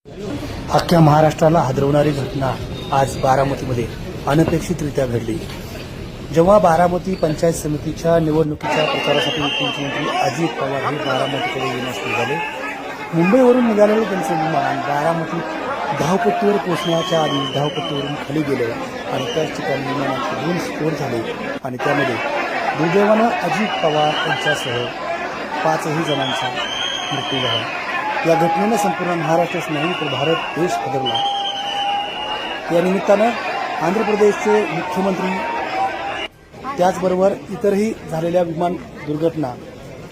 अख्ख्या महाराष्ट्राला हादरवणारी घटना आज बारामतीमध्ये अनपेक्षितरित्या घडली. जेव्हा बारामती पंचायत समितीच्या निवडणुकीच्या प्रचारासाठी मुख्यमंत्री अजित पवार हे बारामतीकडे येण्यास निघाले. मुंबईवरून निघालेले त्यांचे विमान बारामतीत धावपट्टीवर पोहोचण्याच्या आधी धावपट्टीवरून खाली गेले आणि त्याच ठिकाणी विमानाचे 2 स्फोट झाले आणि त्यामध्ये दुर्दैवानं अजित पवार यांच्यासह 5ही जणांचा मृत्यू झाला. या घटनेनं संपूर्ण महाराष्ट्रच नाही तर भारत देश हादरला. या निमित्तानं आंध्र प्रदेशचे मुख्यमंत्री त्याचबरोबर इतरही झालेल्या विमान दुर्घटना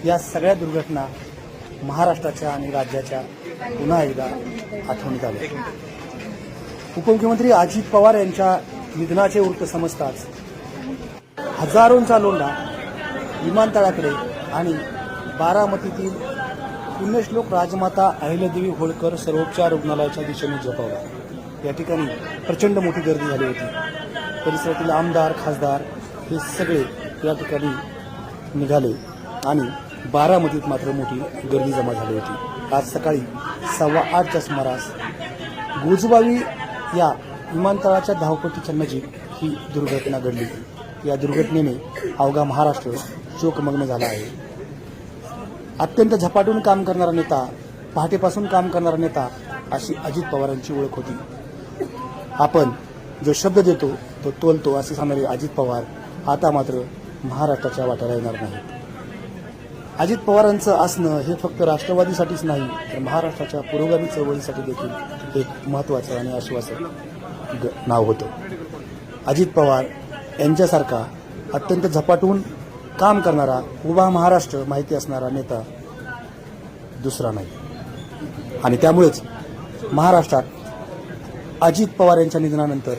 या सगळ्या दुर्घटना महाराष्ट्राच्या आणि राज्याच्या पुन्हा एकदा आठवणीत आल्या. उपमुख्यमंत्री अजित पवार यांच्या निधनाचे वृत्त समजताच हजारोंचा लोंढा विमानतळाकडे आणि बारामतीतील पुण्यश्लोक राजमाता अहिल्यादेवी होळकर सर्वोपचार रुग्णालयाच्या दिशेने झेपावला. या ठिकाणी प्रचंड मोठी गर्दी झाली होती. परिसरातील आमदार खासदार हे सगळे या ठिकाणी निघाले आणि बारामतीत मात्र मोठी गर्दी जमा झाली होती. आज सकाळी 8:15च्या सुमारास गोजबावी या विमानतळाच्या धावपट्टीच्या नजीक ही दुर्घटना घडली. या दुर्घटनेने अवघा महाराष्ट्र शोकमग्न झाला आहे. अत्यंत झपाटून काम करणारा नेता, पहाटेपासून काम करणारा नेता अशी अजित पवारांची ओळख होती. आपण जो शब्द देतो तो तोलतो असे सांगणारे अजित पवार आता मात्र महाराष्ट्राच्या वाट्याला येणार नाही. अजित पवारांचं असणं हे फक्त राष्ट्रवादीसाठीच नाही तर महाराष्ट्राच्या पुरोगामी चळवळीसाठी देखील एक महत्त्वाचं आणि आश्वासक नाव होतं. अजित पवार यांच्यासारखा अत्यंत झपाटून काम करणारा उभा महाराष्ट्र माहिती असणारा नेता दुसरा नाही आणि त्यामुळेच महाराष्ट्रात अजित पवार यांच्या निधनानंतर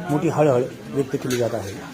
मोठी हळहळ व्यक्त केली जात आहे.